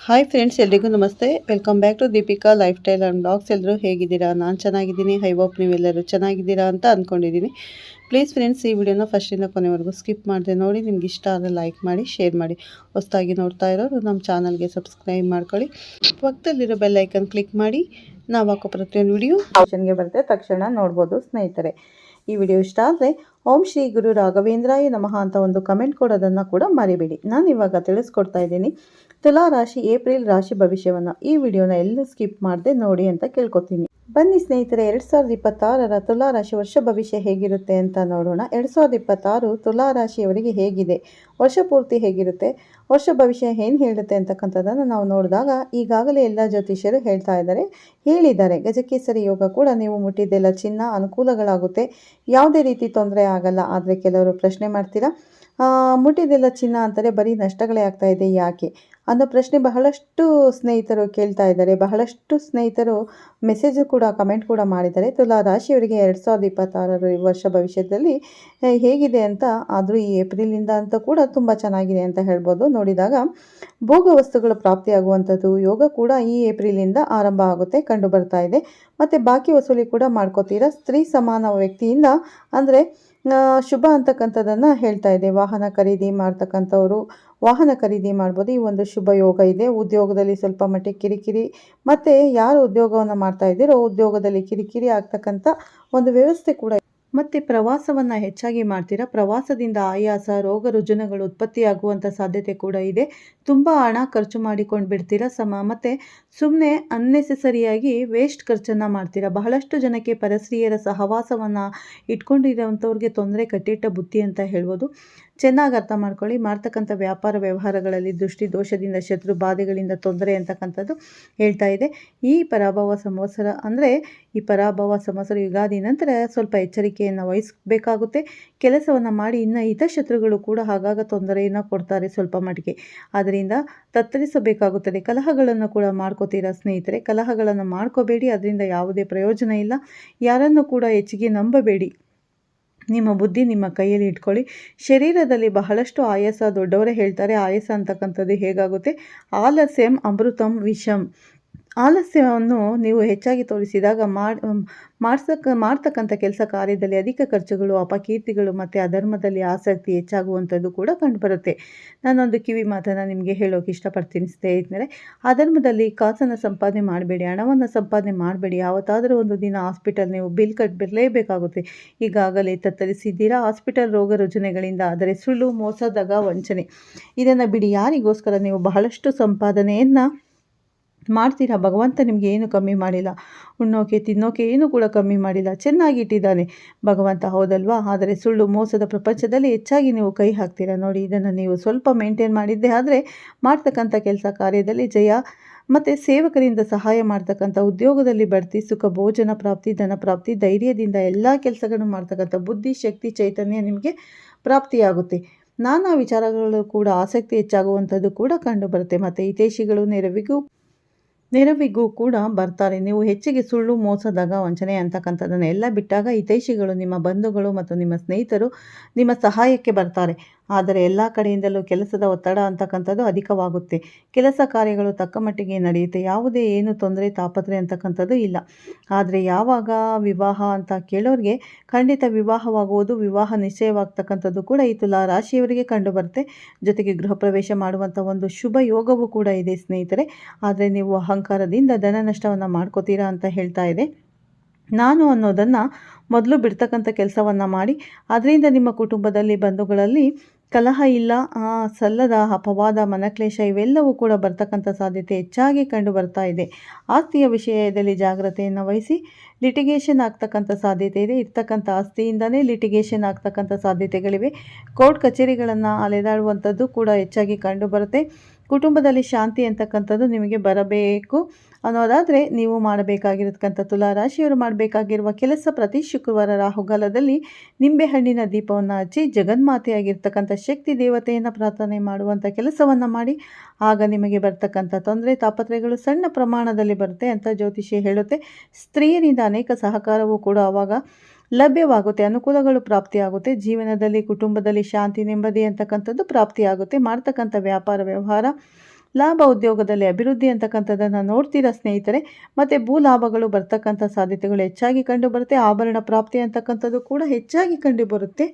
Hi friends, ಎಲ್ರಿಗೂ ನಮಸ್ತೆ. Welcome back to Deepika lifestyle and blogs. ಎಲ್ಲರೂ ಹೇಗಿದ್ದೀರಾ? ನಾನು ಚೆನ್ನಾಗಿದ್ದೀನಿ. ಐ ಹೋಪ್ ನೀವೆಲ್ಲರೂ ಚೆನ್ನಾಗಿದ್ದೀರಾ ಅಂತ ಅಂದ್ಕೊಂಡಿದ್ದೀನಿ. ಪ್ಲೀಸ್ ಫ್ರೆಂಡ್ಸ್, ಈ ವಿಡಿಯೋನ ಫಸ್ಟಿಂದ ಕೊನೆವರೆಗೂ ಸ್ಕಿಪ್ ಮಾಡಿದೆ ನೋಡಿ. ನಿಮ್ಗೆ ಇಷ್ಟ ಆದರೆ ಲೈಕ್ ಮಾಡಿ, ಶೇರ್ ಮಾಡಿ. ಹೊಸದಾಗಿ ನೋಡ್ತಾ ಇರೋರು ನಮ್ಮ ಚಾನಲ್ಗೆ ಸಬ್ಸ್ಕ್ರೈಬ್ ಮಾಡ್ಕೊಳ್ಳಿ. ಪಕ್ಕದಲ್ಲಿರೋ ಬೆಲ್ ಐಕನ್ ಕ್ಲಿಕ್ ಮಾಡಿ. ನಾವು ಹಾಕೋ ಪ್ರತಿಯೊಂದು ವಿಡಿಯೋ ಆಪ್ಷನ್ಗೆ ಬರುತ್ತೆ, ತಕ್ಷಣ ನೋಡ್ಬೋದು ಸ್ನೇಹಿತರೆ. ಈ ವಿಡಿಯೋ ಇಷ್ಟ ಆದರೆ ಓಂ ಶ್ರೀ ಗುರು ರಾಘವೇಂದ್ರಾಯ ನಮಃ ಅಂತ ಒಂದು ಕಮೆಂಟ್ ಕೊಡೋದನ್ನು ಕೂಡ ಮರಿಬೇಡಿ. ನಾನು ಇವಾಗ ತಿಳಿಸ್ಕೊಡ್ತಾ ಇದ್ದೀನಿ ತುಲಾ ರಾಶಿ ಏಪ್ರಿಲ್ ರಾಶಿ ಭವಿಷ್ಯವನ್ನು. ಈ ವಿಡಿಯೋನ ಎಲ್ಲೂ ಸ್ಕಿಪ್ ಮಾಡದೆ ನೋಡಿ ಅಂತ ಕೇಳ್ಕೊತೀನಿ. ಬನ್ನಿ ಸ್ನೇಹಿತರೆ, 2026ರ ತುಲಾ ರಾಶಿ ವರ್ಷ ಭವಿಷ್ಯ ಹೇಗಿರುತ್ತೆ ಅಂತ ನೋಡೋಣ. 2026 ತುಲಾ ರಾಶಿಯವರಿಗೆ ಹೇಗಿದೆ, ವರ್ಷ ಪೂರ್ತಿ ಹೇಗಿರುತ್ತೆ, ವರ್ಷ ಭವಿಷ್ಯ ಏನು ಹೇಳುತ್ತೆ ಅಂತಕ್ಕಂಥದ್ದನ್ನು ನಾವು ನೋಡಿದಾಗ ಈಗಾಗಲೇ ಎಲ್ಲ ಜ್ಯೋತಿಷ್ಯರು ಹೇಳಿದ್ದಾರೆ. ಗಜಕೇಸರಿ ಯೋಗ ಕೂಡ ನೀವು ಮುಟ್ಟಿದ್ದೆಲ್ಲ ಚಿನ್ನ, ಅನುಕೂಲಗಳಾಗುತ್ತೆ, ಯಾವುದೇ ರೀತಿ ತೊಂದರೆ ಆಗಲ್ಲ. ಆದರೆ ಕೆಲವರು ಪ್ರಶ್ನೆ ಮಾಡ್ತೀರಾ, ಮುಟ್ಟಿದ್ದೆಲ್ಲ ಚಿನ್ನ ಅಂತಾರೆ, ಬರೀ ನಷ್ಟಗಳೇ ಆಗ್ತಾ ಇದೆ ಯಾಕೆ ಅನ್ನೋ ಪ್ರಶ್ನೆ ಬಹಳಷ್ಟು ಸ್ನೇಹಿತರು ಕೇಳ್ತಾ ಇದ್ದಾರೆ. ಬಹಳಷ್ಟು ಸ್ನೇಹಿತರು ಮೆಸೇಜು ಕೂಡ ಕಮೆಂಟ್ ಕೂಡ ಮಾಡಿದ್ದಾರೆ. ತುಲಾ ರಾಶಿಯವರಿಗೆ 2026 ವರ್ಷ ಭವಿಷ್ಯದಲ್ಲಿ ಹೇಗಿದೆ ಅಂತ. ಆದರೂ ಈ ಏಪ್ರಿಲಿಂದ ಅಂತ ಕೂಡ ತುಂಬ ಚೆನ್ನಾಗಿದೆ ಅಂತ ಹೇಳ್ಬೋದು. ನೋಡಿದಾಗ ಭೋಗ ವಸ್ತುಗಳ ಪ್ರಾಪ್ತಿಯಾಗುವಂಥದ್ದು ಯೋಗ ಕೂಡ ಈ ಏಪ್ರಿಲಿಂದ ಆರಂಭ ಆಗುತ್ತೆ, ಕಂಡು ಬರ್ತಾ ಇದೆ. ಮತ್ತು ಬಾಕಿ ವಸೂಲಿ ಕೂಡ ಮಾಡ್ಕೋತೀರಾ. ಸ್ತ್ರೀ ಸಮಾನ ವ್ಯಕ್ತಿಯಿಂದ ಅಂದರೆ ಶುಭ ಅಂತಕ್ಕಂಥದ್ದನ್ನು ಹೇಳ್ತಾ ಇದೆ. ವಾಹನ ಖರೀದಿ ಮಾಡ್ತಕ್ಕಂಥವ್ರು ವಾಹನ ಖರೀದಿ ಮಾಡ್ಬೋದು. ಈ ಒಂದು ಶುಭ ಯೋಗ ಇದೆ. ಉದ್ಯೋಗದಲ್ಲಿ ಸ್ವಲ್ಪ ಮಟ್ಟಿಗೆ ಕಿರಿಕಿರಿ, ಮತ್ತು ಯಾರು ಉದ್ಯೋಗವನ್ನು ಮಾಡ್ತಾ ಇದ್ದೀರೋ ಉದ್ಯೋಗದಲ್ಲಿ ಕಿರಿಕಿರಿ ಆಗ್ತಕ್ಕಂಥ ಒಂದು ವ್ಯವಸ್ಥೆ ಕೂಡ. ಮತ್ತು ಪ್ರವಾಸವನ್ನು ಹೆಚ್ಚಾಗಿ ಮಾಡ್ತೀರಾ. ಪ್ರವಾಸದಿಂದ ಆಯಾಸ, ರೋಗ ರುಜಿನಗಳು ಉತ್ಪತ್ತಿಯಾಗುವಂಥ ಸಾಧ್ಯತೆ ಕೂಡ ಇದೆ. ತುಂಬ ಹಣ ಖರ್ಚು ಮಾಡಿಕೊಂಡು ಬಿಡ್ತೀರಾ. ಮತ್ತು ಸುಮ್ಮನೆ ಅನ್ನೆಸೆಸರಿಯಾಗಿ ವೇಸ್ಟ್ ಖರ್ಚನ್ನು ಮಾಡ್ತೀರಾ. ಬಹಳಷ್ಟು ಜನಕ್ಕೆ ಪರಸ್ತ್ರೀಯರ ಸಹವಾಸವನ್ನು ಇಟ್ಕೊಂಡಿರೋವಂಥವ್ರಿಗೆ ತೊಂದರೆ ಕಟ್ಟಿಟ್ಟ ಬುತ್ತಿ ಅಂತ ಹೇಳ್ಬೋದು. ಚೆನ್ನಾಗಿ ಅರ್ಥ ಮಾಡ್ಕೊಳ್ಳಿ. ಮಾಡ್ತಕ್ಕಂಥ ವ್ಯಾಪಾರ ವ್ಯವಹಾರಗಳಲ್ಲಿ ದೃಷ್ಟಿ ದೋಷದಿಂದ, ಶತ್ರು ಬಾಧೆಗಳಿಂದ ತೊಂದರೆ ಅಂತಕ್ಕಂಥದ್ದು ಹೇಳ್ತಾ ಇದೆ. ಈ ಪರಾಭವ ಸಂವತ್ಸರ ಯುಗಾದಿ ನಂತರ ಸ್ವಲ್ಪ ಎಚ್ಚರಿಕೆಯನ್ನು ವಹಿಸಬೇಕಾಗುತ್ತೆ. ಕೆಲಸವನ್ನು ಮಾಡಿ ಇನ್ನು ಹಿತಶತ್ರುಗಳು ಕೂಡ ಆಗಾಗ ತೊಂದರೆಯನ್ನು ಕೊಡ್ತಾರೆ ಸ್ವಲ್ಪ ಮಟ್ಟಿಗೆ. ಅದರಿಂದ ತತ್ತರಿಸಬೇಕಾಗುತ್ತದೆ. ಕಲಹಗಳನ್ನು ಕೂಡ ಮಾಡ್ಕೋತೀರಾ ಸ್ನೇಹಿತರೆ. ಕಲಹಗಳನ್ನು ಮಾಡ್ಕೋಬೇಡಿ, ಅದರಿಂದ ಯಾವುದೇ ಪ್ರಯೋಜನ ಇಲ್ಲ. ಯಾರನ್ನು ಕೂಡ ಹೆಚ್ಚಿಗೆ ನಂಬಬೇಡಿ. ನಿಮ್ಮ ಬುದ್ಧಿ ನಿಮ್ಮ ಕೈಯಲ್ಲಿ ಇಟ್ಕೊಳ್ಳಿ. ಶರೀರದಲ್ಲಿ ಬಹಳಷ್ಟು ಆಯಾಸ, ದೊಡ್ಡವರೇ ಹೇಳ್ತಾರೆ ಆಯಾಸ ಅಂತಕ್ಕಂಥದ್ದು ಹೇಗಾಗುತ್ತೆ, ಆಲಸ್ಯಂ ಅಮೃತಂ ವಿಷಂ. ಆಲಸ್ಯವನ್ನು ನೀವು ಹೆಚ್ಚಾಗಿ ತೋರಿಸಿದಾಗ ಮಾಡ್ತಕ್ಕಂಥ ಕೆಲಸ ಕಾರ್ಯದಲ್ಲಿ ಅಧಿಕ ಖರ್ಚುಗಳು, ಅಪಕೀರ್ತಿಗಳು ಮತ್ತು ಅಧರ್ಮದಲ್ಲಿ ಆಸಕ್ತಿ ಹೆಚ್ಚಾಗುವಂಥದ್ದು ಕೂಡ ಕಂಡುಬರುತ್ತೆ. ನಾನೊಂದು ಕಿವಿ ಮಾತನ್ನು ನಿಮಗೆ ಹೇಳೋಕೆ ಇಷ್ಟಪಡ್ತೀನಿ ಸ್ನೇಹಿತರೆ. ಅಧರ್ಮದಲ್ಲಿ ಕಾಸನ್ನು ಸಂಪಾದನೆ ಮಾಡಬೇಡಿ, ಹಣವನ್ನು ಸಂಪಾದನೆ ಮಾಡಬೇಡಿ. ಯಾವತ್ತಾದರೂ ಒಂದು ದಿನ ಹಾಸ್ಪಿಟಲ್ ನೀವು ಬಿಲ್ ಕಟ್ಟಲೇಬೇಕಾಗುತ್ತೆ. ಈಗಾಗಲೇ ತತ್ತರಿಸಿದ್ದೀರಾ ಹಾಸ್ಪಿಟಲ್ ರೋಗ ರುಜಿನಗಳಿಂದ. ಆದರೆ ಸುಳ್ಳು, ಮೋಸ, ದಗ, ವಂಚನೆ ಇದನ್ನು ಬಿಡಿ. ಯಾರಿಗೋಸ್ಕರ ನೀವು ಬಹಳಷ್ಟು ಸಂಪಾದನೆಯನ್ನು ಮಾಡ್ತೀರಾ? ಭಗವಂತ ನಿಮಗೆ ಏನು ಕಮ್ಮಿ ಮಾಡಿಲ್ಲ. ಉಣ್ಣೋಕೆ ತಿನ್ನೋಕೆ ಏನು ಕೂಡ ಕಮ್ಮಿ ಮಾಡಿಲ್ಲ, ಚೆನ್ನಾಗಿಟ್ಟಿದ್ದಾನೆ ಭಗವಂತ, ಹೌದಲ್ವಾ? ಆದರೆ ಸುಳ್ಳು ಮೋಸದ ಪ್ರಪಂಚದಲ್ಲಿ ಹೆಚ್ಚಾಗಿ ನೀವು ಕೈ ಹಾಕ್ತೀರಾ ನೋಡಿ. ಇದನ್ನು ನೀವು ಸ್ವಲ್ಪ ಮೇಂಟೈನ್ ಮಾಡಿದ್ದೆ ಆದರೆ ಮಾಡ್ತಕ್ಕಂಥ ಕೆಲಸ ಕಾರ್ಯದಲ್ಲಿ ಜಯ, ಮತ್ತು ಸೇವಕರಿಂದ ಸಹಾಯ ಮಾಡ್ತಕ್ಕಂಥ, ಉದ್ಯೋಗದಲ್ಲಿ ಬಡ್ತಿ, ಸುಖ, ಭೋಜನ ಪ್ರಾಪ್ತಿ, ಧನ ಪ್ರಾಪ್ತಿ, ಧೈರ್ಯದಿಂದ ಎಲ್ಲ ಕೆಲಸಗಳನ್ನು ಮಾಡ್ತಕ್ಕಂಥ ಬುದ್ಧಿ, ಶಕ್ತಿ, ಚೈತನ್ಯ ನಿಮಗೆ ಪ್ರಾಪ್ತಿಯಾಗುತ್ತೆ. ನಾನಾ ವಿಚಾರಗಳು ಕೂಡ ಆಸಕ್ತಿ ಹೆಚ್ಚಾಗುವಂಥದ್ದು ಕೂಡ ಕಂಡು ಬರುತ್ತೆ. ಮತ್ತು ಹಿತೈಷಿಗಳು ನೆರವಿಗೂ ಕೂಡ ಬರ್ತಾರೆ. ನೀವು ಹೆಚ್ಚಿಗೆ ಸುಳ್ಳು, ಮೋಸ, ದಗ, ವಂಚನೆ ಅಂತಕ್ಕಂಥದ್ದನ್ನು ಎಲ್ಲ ಬಿಟ್ಟಾಗ ಹಿತೈಷಿಗಳು, ನಿಮ್ಮ ಬಂಧುಗಳು ಮತ್ತು ನಿಮ್ಮ ಸ್ನೇಹಿತರು ನಿಮ್ಮ ಸಹಾಯಕ್ಕೆ ಬರ್ತಾರೆ. ಆದರೆ ಎಲ್ಲ ಕಡೆಯಿಂದಲೂ ಕೆಲಸದ ಒತ್ತಡ ಅಂತಕ್ಕಂಥದ್ದು ಅಧಿಕವಾಗುತ್ತೆ. ಕೆಲಸ ಕಾರ್ಯಗಳು ತಕ್ಕ ಮಟ್ಟಿಗೆ ನಡೆಯುತ್ತೆ. ಯಾವುದೇ ಏನು ತೊಂದರೆ, ತಾಪತ್ರೆ ಅಂತಕ್ಕಂಥದ್ದು ಇಲ್ಲ. ಆದರೆ ಯಾವಾಗ ವಿವಾಹ ಅಂತ ಕೇಳೋರಿಗೆ ಖಂಡಿತ ವಿವಾಹವಾಗುವುದು, ವಿವಾಹ ನಿಶ್ಚಯವಾಗ್ತಕ್ಕಂಥದ್ದು ಕೂಡ ಈ ತುಲಾ ರಾಶಿಯವರಿಗೆ ಕಂಡುಬರುತ್ತೆ. ಜೊತೆಗೆ ಗೃಹ ಪ್ರವೇಶ ಮಾಡುವಂಥ ಒಂದು ಶುಭ ಯೋಗವೂ ಕೂಡ ಇದೆ ಸ್ನೇಹಿತರೆ. ಆದರೆ ನೀವು ಅಹಂಕಾರದಿಂದ ಧನ ನಷ್ಟವನ್ನು ಮಾಡ್ಕೋತೀರಾ ಅಂತ ಹೇಳ್ತಾ ಇದೆ. ನಾನು ಅನ್ನೋದನ್ನು ಮೊದಲು ಬಿಡ್ತಕ್ಕಂಥ ಕೆಲಸವನ್ನು ಮಾಡಿ. ಅದರಿಂದ ನಿಮ್ಮ ಕುಟುಂಬದಲ್ಲಿ, ಬಂಧುಗಳಲ್ಲಿ ಕಲಹ ಇಲ್ಲ, ಸಲ್ಲದ ಅಪವಾದ, ಮನಕ್ಲೇಶ ಇವೆಲ್ಲವೂ ಕೂಡ ಬರ್ತಕ್ಕಂಥ ಸಾಧ್ಯತೆ ಹೆಚ್ಚಾಗಿ ಕಂಡು ಬರ್ತಾ ಇದೆ. ಆಸ್ತಿಯ ವಿಷಯದಲ್ಲಿ ಜಾಗ್ರತೆಯನ್ನು ವಹಿಸಿ. ಲಿಟಿಗೇಷನ್ ಆಗ್ತಕ್ಕಂಥ ಸಾಧ್ಯತೆ ಇದೆ. ಇರ್ತಕ್ಕಂಥ ಆಸ್ತಿಯಿಂದಲೇ ಲಿಟಿಗೇಷನ್ ಆಗ್ತಕ್ಕಂಥ ಸಾಧ್ಯತೆಗಳಿವೆ. ಕೋರ್ಟ್ ಕಚೇರಿಗಳನ್ನು ಅಲೆದಾಡುವಂಥದ್ದು ಕೂಡ ಹೆಚ್ಚಾಗಿ ಕಂಡು ಬರುತ್ತೆ. ಕುಟುಂಬದಲ್ಲಿ ಶಾಂತಿ ಅಂತಕ್ಕಂಥದ್ದು ನಿಮಗೆ ಬರಬೇಕು ಅನ್ನೋದಾದರೆ ನೀವು ಮಾಡಬೇಕಾಗಿರತಕ್ಕಂಥ ತುಲಾ ರಾಶಿಯವರು ಮಾಡಬೇಕಾಗಿರುವ ಕೆಲಸ, ಪ್ರತಿ ಶುಕ್ರವಾರ ರಾಹುಗಾಲದಲ್ಲಿ ನಿಂಬೆಹಣ್ಣಿನ ದೀಪವನ್ನು ಹಚ್ಚಿ ಜಗನ್ಮಾತೆಯಾಗಿರ್ತಕ್ಕಂಥ ಶಕ್ತಿ ದೇವತೆಯನ್ನು ಪ್ರಾರ್ಥನೆ ಮಾಡುವಂಥ ಕೆಲಸವನ್ನು ಮಾಡಿ. ಆಗ ನಿಮಗೆ ಬರ್ತಕ್ಕಂಥ ತೊಂದರೆ, ತಾಪತ್ರೆಗಳು ಸಣ್ಣ ಪ್ರಮಾಣದಲ್ಲಿ ಬರುತ್ತೆ ಅಂತ ಜ್ಯೋತಿಷ್ಯ ಹೇಳುತ್ತೆ. ಸ್ತ್ರೀಯರಿಂದ ಅನೇಕ ಸಹಕಾರವೂ ಕೂಡ ಆವಾಗ ಲಭ್ಯವಾಗುತ್ತೆ. ಅನುಕೂಲಗಳು ಪ್ರಾಪ್ತಿಯಾಗುತ್ತೆ. ಜೀವನದಲ್ಲಿ, ಕುಟುಂಬದಲ್ಲಿ ಶಾಂತಿ, ನೆಮ್ಮದಿ ಅಂತಕ್ಕಂಥದ್ದು ಪ್ರಾಪ್ತಿಯಾಗುತ್ತೆ. ಮಾಡ್ತಕ್ಕಂಥ ವ್ಯಾಪಾರ ವ್ಯವಹಾರ ಲಾಭ ಉದ್ಯೋಗದಲ್ಲಿ ಅಭಿವೃದ್ಧಿ ಅಂತಕ್ಕಂಥದ್ದನ್ನು ನೋಡ್ತೀರಾ ಸ್ನೇಹಿತರೆ. ಮತ್ತು ಭೂ ಲಾಭಗಳು ಬರ್ತಕ್ಕಂಥ ಸಾಧ್ಯತೆಗಳು ಹೆಚ್ಚಾಗಿ ಕಂಡುಬರುತ್ತೆ. ಆಭರಣ ಪ್ರಾಪ್ತಿ ಅಂತಕ್ಕಂಥದ್ದು ಕೂಡ ಹೆಚ್ಚಾಗಿ ಕಂಡುಬರುತ್ತೆ.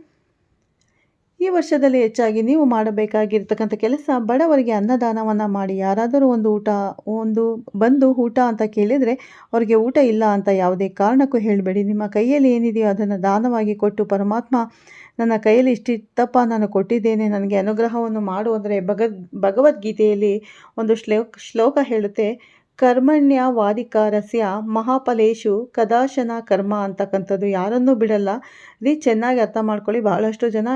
ಈ ವರ್ಷದಲ್ಲಿ ಹೆಚ್ಚಾಗಿ ನೀವು ಮಾಡಬೇಕಾಗಿರ್ತಕ್ಕಂಥ ಕೆಲಸ, ಬಡವರಿಗೆ ಅನ್ನದಾನವನ್ನು ಮಾಡಿ. ಯಾರಾದರೂ ಒಂದು ಬಂದು ಊಟ ಅಂತ ಕೇಳಿದರೆ ಅವರಿಗೆ ಊಟ ಇಲ್ಲ ಅಂತ ಯಾವುದೇ ಕಾರಣಕ್ಕೂ ಹೇಳಬೇಡಿ. ನಿಮ್ಮ ಕೈಯಲ್ಲಿ ಏನಿದೆಯೋ ಅದನ್ನು ದಾನವಾಗಿ ಕೊಟ್ಟು, ಪರಮಾತ್ಮ ನನ್ನ ಕೈಯಲ್ಲಿ ಇಷ್ಟಿತ್ತಪ್ಪ, ನಾನು ಕೊಟ್ಟಿದ್ದೇನೆ, ನನಗೆ ಅನುಗ್ರಹವನ್ನು ಮಾಡು ಅಂದರೆ ಭಗವದ್ಗೀತೆಯಲ್ಲಿ ಒಂದು ಶ್ಲೋಕ ಹೇಳುತ್ತೆ, ಕರ್ಮಣ್ಯ ವಾದಿಕಾರಸ್ಯ ಮಹಾಫಲೇಶು ಕದಾಶನ ಕರ್ಮ ಅಂತಕ್ಕಂಥದ್ದು. ಯಾರನ್ನೂ ಬಿಡಲ್ಲ ರೀ. ಚೆನ್ನಾಗಿ ಅರ್ಥ ಮಾಡ್ಕೊಳ್ಳಿ. ಬಹಳಷ್ಟು ಜನ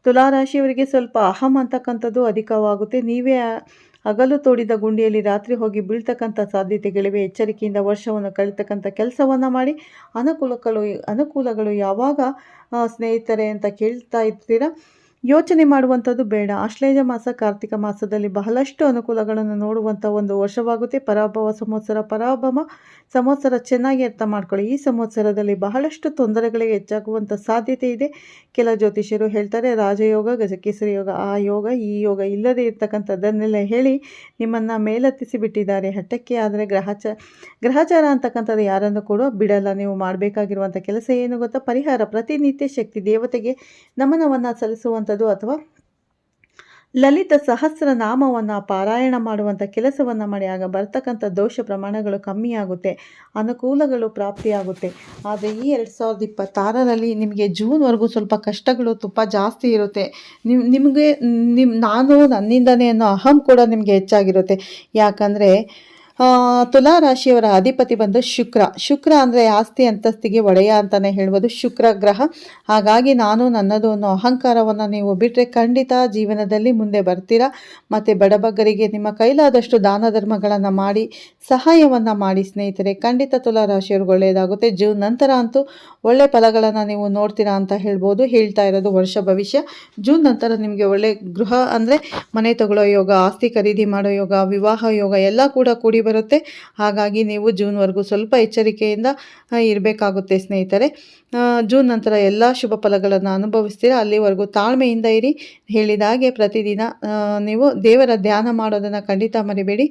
ತುಲಾರಾಶಿಯವರಿಗೆ ಸ್ವಲ್ಪ ಅಹಂ ಅಂತಕ್ಕಂಥದ್ದು ಅಧಿಕವಾಗುತ್ತೆ. ನೀವೇ ಹಗಲು ತೋಡಿದ ಗುಂಡಿಯಲ್ಲಿ ರಾತ್ರಿ ಹೋಗಿ ಬೀಳ್ತಕ್ಕಂಥ ಸಾಧ್ಯತೆಗಳಿವೆ. ಎಚ್ಚರಿಕೆಯಿಂದ ವರ್ಷವನ್ನು ಕಳೀತಕ್ಕಂಥ ಕೆಲಸವನ್ನು ಮಾಡಿ. ಅನುಕೂಲಗಳು ಯಾವಾಗ ಸ್ನೇಹಿತರೆ ಅಂತ ಕೇಳ್ತಾ ಇರ್ತೀರ. ಯೋಚನೆ ಮಾಡುವಂಥದ್ದು ಬೇಡ. ಆಶ್ಲೇಷ ಮಾಸ, ಕಾರ್ತಿಕ ಮಾಸದಲ್ಲಿ ಬಹಳಷ್ಟು ಅನುಕೂಲಗಳನ್ನು ನೋಡುವಂಥ ಒಂದು ವರ್ಷವಾಗುತ್ತೆ. ಪರಾಭವ ಸಂವತ್ಸರ ಚೆನ್ನಾಗಿ ಅರ್ಥ ಮಾಡ್ಕೊಳ್ಳಿ. ಈ ಸಂವತ್ಸರದಲ್ಲಿ ಬಹಳಷ್ಟು ತೊಂದರೆಗಳಿಗೆ ಹೆಚ್ಚಾಗುವಂಥ ಸಾಧ್ಯತೆ ಇದೆ. ಕೆಲ ಜ್ಯೋತಿಷ್ಯರು ಹೇಳ್ತಾರೆ ರಾಜಯೋಗ, ಗಜಕೇಸರಿ ಯೋಗ, ಆ ಯೋಗ ಈ ಯೋಗ ಇಲ್ಲದೇ ಇರ್ತಕ್ಕಂಥದ್ದನ್ನೆಲ್ಲ ಹೇಳಿ ನಿಮ್ಮನ್ನು ಮೇಲೆತ್ತಿಸಿ ಬಿಟ್ಟಿದ್ದಾರೆ ಹಠಕ್ಕೆ. ಆದರೆ ಗ್ರಹಚಾರ ಅಂತಕ್ಕಂಥದ್ದು ಯಾರನ್ನು ಕೂಡ ಬಿಡಲ್ಲ. ನೀವು ಮಾಡಬೇಕಾಗಿರುವಂಥ ಕೆಲಸ ಏನು ಗೊತ್ತಾ? ಪರಿಹಾರ. ಪ್ರತಿನಿತ್ಯ ಶಕ್ತಿ ದೇವತೆಗೆ ನಮನವನ್ನು ಸಲ್ಲಿಸುವಂಥದ್ದು ಅಥವಾ ಲಲಿತ ಸಹಸ್ರನಾಮವನ್ನು ಪಾರಾಯಣ ಮಾಡುವಂಥ ಕೆಲಸವನ್ನು ಮಾಡಿ. ಆಗ ಬರ್ತಕ್ಕಂಥ ದೋಷ ಪ್ರಮಾಣಗಳು ಕಮ್ಮಿಯಾಗುತ್ತೆ, ಅನುಕೂಲಗಳು ಪ್ರಾಪ್ತಿಯಾಗುತ್ತೆ. ಆದರೆ ಈ 2026ರಲ್ಲಿ ನಿಮಗೆ ಜೂನ್ವರೆಗೂ ಸ್ವಲ್ಪ ಕಷ್ಟಗಳು ತುಂಬ ಜಾಸ್ತಿ ಇರುತ್ತೆ. ನಾನು ನನ್ನಿಂದನೇ ಅನ್ನೋ ಅಹಂ ಕೂಡ ನಿಮಗೆ ಹೆಚ್ಚಾಗಿರುತ್ತೆ. ಯಾಕಂದರೆ ತುಲಾ ರಾಶಿಯವರ ಅಧಿಪತಿ ಬಂದು ಶುಕ್ರ ಅಂದರೆ ಆಸ್ತಿ ಅಂತಸ್ತಿಗೆ ಒಡೆಯ ಅಂತಲೇ ಹೇಳ್ಬೋದು, ಶುಕ್ರ ಗ್ರಹ. ಹಾಗಾಗಿ ನಾನು ನನ್ನದು ಅನ್ನೋ ಅಹಂಕಾರವನ್ನು ನೀವು ಬಿಟ್ಟರೆ ಖಂಡಿತ ಜೀವನದಲ್ಲಿ ಮುಂದೆ ಬರ್ತೀರಾ. ಮತ್ತು ಬಡಬಗ್ಗರಿಗೆ ನಿಮ್ಮ ಕೈಲಾದಷ್ಟು ದಾನ ಧರ್ಮಗಳನ್ನು ಮಾಡಿ, ಸಹಾಯವನ್ನು ಮಾಡಿ ಸ್ನೇಹಿತರೆ. ಖಂಡಿತ ತುಲಾ ರಾಶಿಯವ್ರಿಗೆ ಒಳ್ಳೆಯದಾಗುತ್ತೆ. ಜೂನ್ ನಂತರ ಅಂತೂ ಒಳ್ಳೆ ಫಲಗಳನ್ನು ನೀವು ನೋಡ್ತೀರಾ ಅಂತ ಹೇಳ್ಬೋದು. ಹೇಳ್ತಾ ಇರೋದು ವರ್ಷ ಭವಿಷ್ಯ. ಜೂನ್ ನಂತರ ನಿಮಗೆ ಒಳ್ಳೆ ಗೃಹ ಅಂದರೆ ಮನೆ ತಗೊಳ್ಳೋ ಯೋಗ, ಆಸ್ತಿ ಖರೀದಿ ಮಾಡೋ ಯೋಗ, ವಿವಾಹ ಯೋಗ ಎಲ್ಲ ಕೂಡ ಕೂಡಿ ಬರುತ್ತೆ. ಹಾಗಾಗಿ ನೀವು ಜೂನ್ವರೆಗೂ ಸ್ವಲ್ಪ ಎಚ್ಚರಿಕೆಯಿಂದ ಇರಬೇಕಾಗುತ್ತೆ ಸ್ನೇಹಿತರೆ. ಜೂನ್ ನಂತರ ಎಲ್ಲ ಶುಭ ಫಲಗಳನ್ನು ಅನುಭವಿಸ್ತೀರಾ. ಅಲ್ಲಿವರೆಗೂ ತಾಳ್ಮೆಯಿಂದ ಇರಿ. ಹೇಳಿದ ಹಾಗೆ ಪ್ರತಿದಿನ ನೀವು ದೇವರ ಧ್ಯಾನ ಮಾಡೋದನ್ನು ಖಂಡಿತ ಮರಿಬೇಡಿ.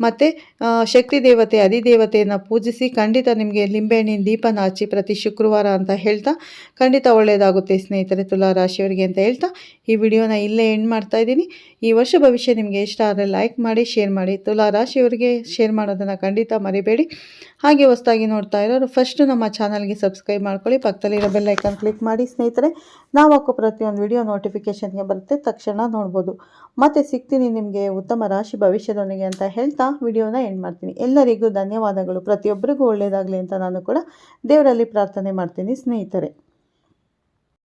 ಮತ್ತು ಶಕ್ತಿ ದೇವತೆ, ಅಧಿದೇವತೆಯನ್ನು ಪೂಜಿಸಿ. ಖಂಡಿತ ನಿಮಗೆ ಲಿಂಬೆಹಣ್ಣಿನ ದೀಪನ ಹಚ್ಚಿ ಪ್ರತಿ ಶುಕ್ರವಾರ ಅಂತ ಹೇಳ್ತಾ ಖಂಡಿತ ಒಳ್ಳೆಯದಾಗುತ್ತೆ ಸ್ನೇಹಿತರೆ ತುಲಾ ರಾಶಿಯವರಿಗೆ ಅಂತ ಹೇಳ್ತಾ ಈ ವಿಡಿಯೋನ ಇಲ್ಲೇ ಎಂಡ್ ಮಾಡ್ತಾ ಇದ್ದೀನಿ. ಈ ವರ್ಷ ಭವಿಷ್ಯ ನಿಮಗೆ ಇಷ್ಟ ಆದರೆ ಲೈಕ್ ಮಾಡಿ, ಶೇರ್ ಮಾಡಿ. ತುಲಾ ರಾಶಿಯವರಿಗೆ ಶೇರ್ ಮಾಡೋದನ್ನು ಖಂಡಿತ ಮರಿಬೇಡಿ. ಹಾಗೆ ಹೊಸದಾಗಿ ನೋಡ್ತಾ ಇರೋರು ಫಸ್ಟು ನಮ್ಮ ಚಾನಲ್ಗೆ ಸಬ್ಸ್ಕ್ರೈಬ್ ಮಾಡ್ಕೊಳ್ಳಿ. ಪಕ್ಕದಲ್ಲಿರೋ ಬೆಲ್ ಐಕಾನ್ ಕ್ಲಿಕ್ ಮಾಡಿ ಸ್ನೇಹಿತರೆ. ನಾವು ಹಾಕೋ ಪ್ರತಿಯೊಂದು ವಿಡಿಯೋ ನೋಟಿಫಿಕೇಷನ್ಗೆ ಬರುತ್ತೆ, ತಕ್ಷಣ ನೋಡ್ಬೋದು. ಮತ್ತೆ ಸಿಗ್ತೀನಿ ನಿಮಗೆ ಉತ್ತಮ ರಾಶಿ ಭವಿಷ್ಯದೊಂದಿಗೆ ಅಂತ ಹೇಳ್ತಾ ವಿಡಿಯೋನ ಎಂಡ್ ಮಾಡ್ತೀನಿ. ಎಲ್ಲರಿಗೂ ಧನ್ಯವಾದಗಳು. ಪ್ರತಿಯೊಬ್ಬರಿಗೂ ಒಳ್ಳೆಯದಾಗಲಿ ಅಂತ ನಾನು ಕೂಡ ದೇವರಲ್ಲಿ ಪ್ರಾರ್ಥನೆ ಮಾಡ್ತೀನಿ ಸ್ನೇಹಿತರೆ.